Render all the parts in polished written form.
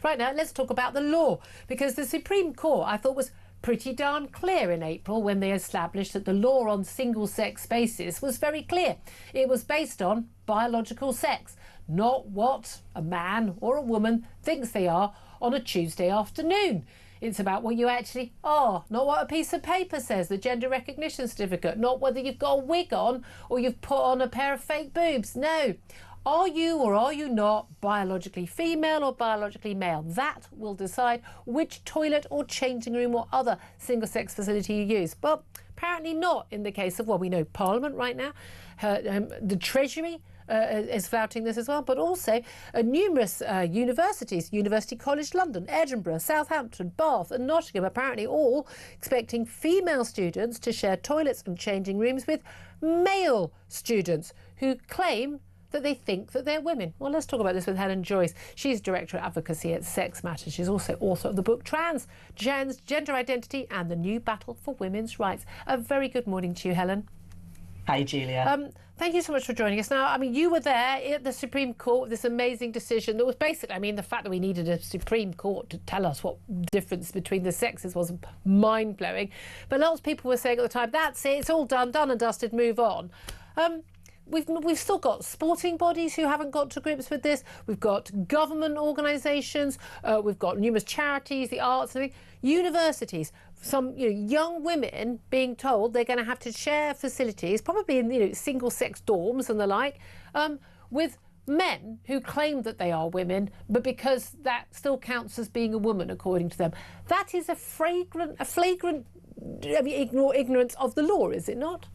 Right now, let's talk about the law, because the Supreme Court, I thought, was pretty darn clear in April when they established that the law on single-sex spaces was very clear. It was based on biological sex, not what a man or a woman thinks they are on a Tuesday afternoon. It's about what you actually are, not what a piece of paper says, the gender recognition certificate, not whether you've got a wig on or you've put on a pair of fake boobs. No. Are you or are you not biologically female or biologically male? That will decide which toilet or changing room or other single-sex facility you use. But apparently not in the case of, well, we know Parliament right now, the Treasury is flouting this as well, but also numerous universities, University College London, Edinburgh, Southampton, Bath and Nottingham, apparently all expecting female students to share toilets and changing rooms with male students who claim that they think that they're women. Well, let's talk about this with Helen Joyce. She's Director of Advocacy at Sex Matters. She's also author of the book Transgender Identity and the New Battle for Women's Rights. A very good morning to you, Helen. Hi, Julia. Thank you so much for joining us. Now, I mean, you were there at the Supreme Court with this amazing decision that was basically, I mean, the fact that we needed a Supreme Court to tell us what difference between the sexes was mind-blowing. But lots of people were saying at the time, that's it, it's all done and dusted, move on. We've still got sporting bodies who haven't got to grips with this. We've got government organisations. We've got numerous charities, the arts, and universities. Some young women being told they're going to have to share facilities, probably in single-sex dorms and the like, with men who claim that they are women, but because that still counts as being a woman according to them. That is a flagrant ignorance of the law, is it not?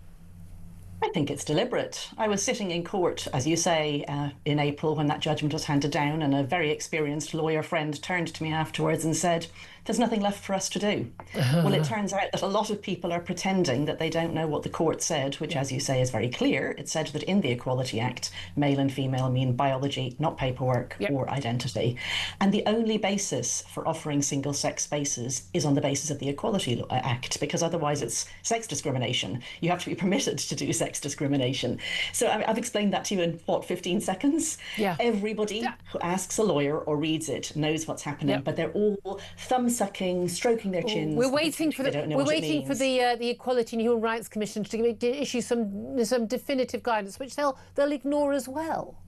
I think it's deliberate. I was sitting in court, as you say, in April when that judgment was handed down, and a very experienced lawyer friend turned to me afterwards and said, there's nothing left for us to do. Well, it turns out that a lot of people are pretending that they don't know what the court said, which, as you say, is very clear. It said that in the Equality Act, male and female mean biology, not paperwork or identity. And the only basis for offering single-sex spaces is on the basis of the Equality Act, because otherwise it's sex discrimination. You have to be permitted to do sex discrimination. So I've explained that to you in, 15 seconds? Yeah. Everybody who asks a lawyer or reads it knows what's happening, but they're all thumb-sucking, stroking their chins. We're waiting for the Equality and Human Rights Commission to issue some definitive guidance, which they'll ignore as well.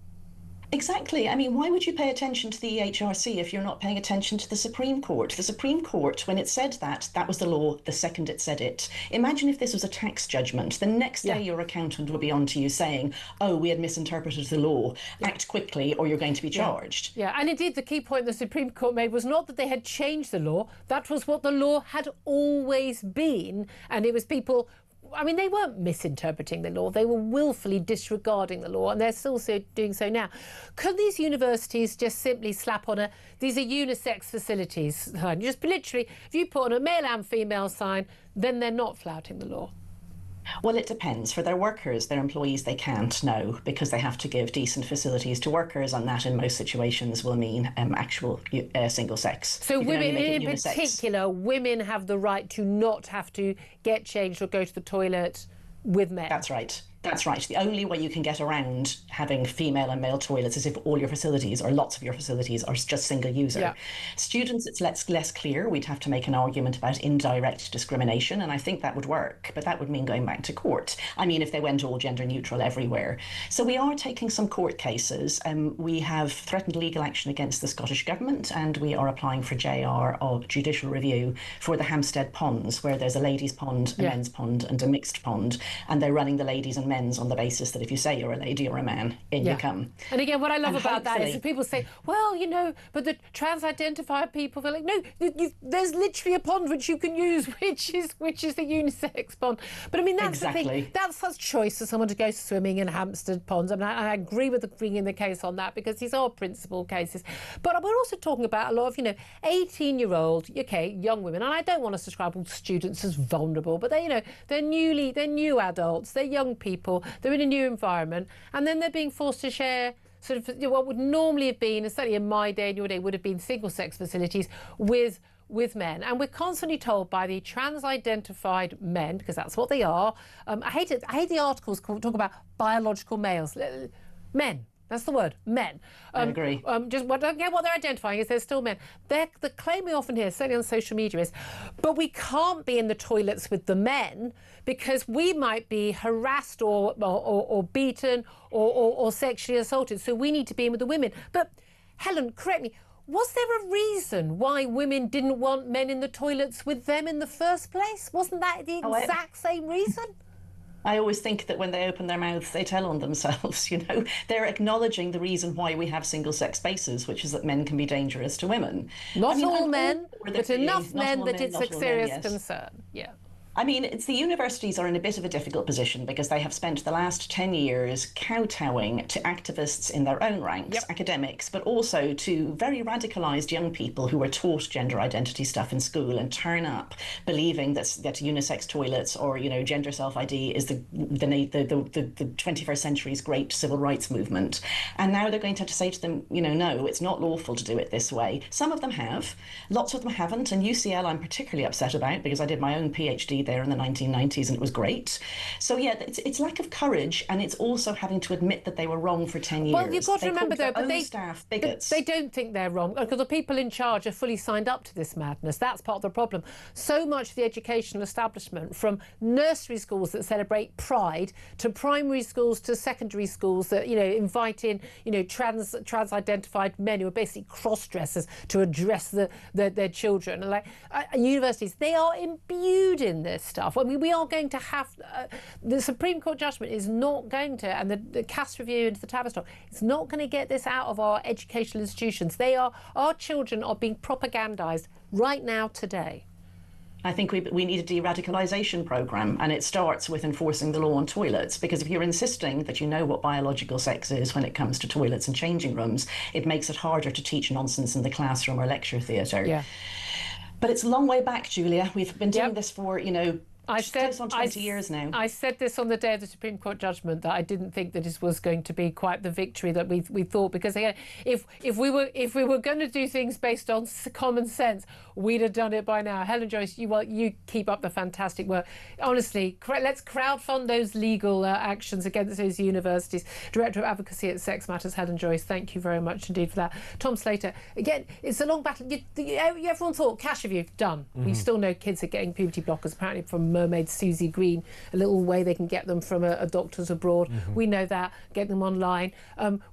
Exactly. I mean, why would you pay attention to the EHRC if you're not paying attention to the Supreme Court? The Supreme Court, when it said that was the law the second it said it. Imagine if this was a tax judgment. The next day your accountant would be on to you saying, oh, we had misinterpreted the law. Act quickly or you're going to be charged. Yeah, and indeed the key point the Supreme Court made was not that they had changed the law. That was what the law had always been. And it was people... I mean, they weren't misinterpreting the law. They were willfully disregarding the law, and they're still doing so now. Could these universities just simply slap on these are unisex facilities sign? Just literally, if you put on a male and female sign, then they're not flouting the law. Well, it depends. For their workers, their employees, they can't, no, because they have to give decent facilities to workers, and that in most situations will mean actual single sex. So women, in particular, women have the right to not have to get changed or go to the toilet with men. That's right. That's right. The only way you can get around having female and male toilets is if all your facilities or lots of your facilities are just single user. Yeah. Students, it's less clear. We'd have to make an argument about indirect discrimination, and I think that would work, but that would mean going back to court. I mean, if they went all gender neutral everywhere. So we are taking some court cases. We have threatened legal action against the Scottish Government, and we are applying for JR of judicial review for the Hampstead ponds, where there's a ladies' pond, a men's pond and a mixed pond, and they're running the ladies and men's on the basis that if you say you're a lady or a man, in you come. And again, what I love about that is people say, well, but the trans-identified people, they're like, no, there's literally a pond which you can use, which is the unisex pond. But I mean, that's the thing. That's such choice for someone to go swimming in Hampstead ponds. I mean, I agree with bringing the case on that because these are principal cases. But we're also talking about a lot of, 18-year-old, young women, and I don't want to describe all students as vulnerable, but they're new adults, they're young people, they're in a new environment, and then they're being forced to share sort of what would normally have been, and certainly in my day and your day, would have been single-sex facilities with men. And we're constantly told by the trans-identified men, because that's what they are. I hate the articles talk about biological males. Men. That's the word, men. I agree. Just what they're identifying is they're still men. The claim we often hear, certainly on social media, is, but we can't be in the toilets with the men because we might be harassed or beaten or sexually assaulted, so we need to be in with the women. But Helen, correct me, was there a reason why women didn't want men in the toilets with them in the first place? Wasn't that the exact same reason? I always think that when they open their mouths, they tell on themselves, you know. They're acknowledging the reason why we have single-sex spaces, which is that men can be dangerous to women. Not all men, but enough men that it's a serious concern. Yeah. I mean, the universities are in a bit of a difficult position because they have spent the last 10 years kowtowing to activists in their own ranks, academics, but also to very radicalised young people who were taught gender identity stuff in school and turn up believing that unisex toilets or, you know, gender self-ID is the 21st century's great civil rights movement. And now they're going to have to say to them, you know, no, it's not lawful to do it this way. Some of them have, lots of them haven't, and UCL I'm particularly upset about because I did my own PhD there in the 1990s and it was great. So yeah, it's lack of courage, and it's also having to admit that they were wrong for 10 years. Well, you've got to remember though, but staff bigots. They don't think they're wrong because the people in charge are fully signed up to this madness. That's part of the problem. So much of the educational establishment, from nursery schools that celebrate pride to primary schools to secondary schools that, you know, invite in, you know, trans-identified men who are basically cross-dressers to address their children. And like universities, they are imbued in this stuff. I mean, we are going to have the Supreme Court judgment is not going to, and the Cass review into the Tavistock, it's not going to get this out of our educational institutions. Our children are being propagandized right now today. I think we need a de-radicalization program, and it starts with enforcing the law on toilets, because if you're insisting that you know what biological sex is when it comes to toilets and changing rooms, it makes it harder to teach nonsense in the classroom or lecture theatre. Yeah. But it's a long way back, Julia. We've been doing this for, you know, close on 20 years now. I said this on the day of the Supreme Court judgment, that I didn't think that this was going to be quite the victory that we thought, because again, if we were going to do things based on common sense, we'd have done it by now. Helen Joyce, you keep up the fantastic work. Honestly, let's crowdfund those legal actions against those universities. Director of Advocacy at Sex Matters, Helen Joyce, thank you very much indeed for that. Tom Slater, again, it's a long battle. Everyone thought cash review done. We still know kids are getting puberty blockers apparently from Mermaid Susie Green, a little way they can get them from a doctor's abroad. We know that, get them online.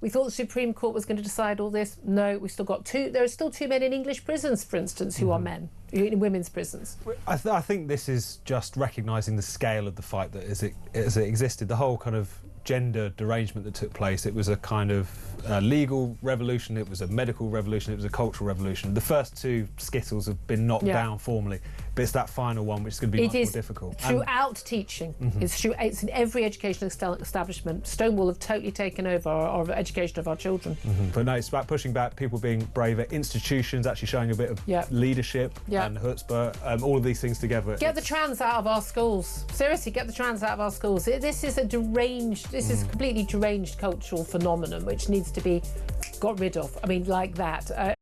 We thought the Supreme Court was going to decide all this. No, we still got there are still 2 men in English prisons, for instance, who are men in women's prisons. I think this is just recognising the scale of the fight that as it existed. The whole kind of gender derangement that took place, it was a kind of legal revolution, it was a medical revolution, it was a cultural revolution. The first 2 skittles have been knocked down formally, but it's that final one which is going to be much more difficult. Throughout teaching, it's in every educational establishment. Stonewall have totally taken over our education of our children. But no, it's about pushing back, people being braver, institutions actually showing a bit of leadership and chutzpah, all of these things together. Get the trans out of our schools. Seriously, get the trans out of our schools. This is a completely deranged cultural phenomenon which needs to be got rid of. I mean, like that.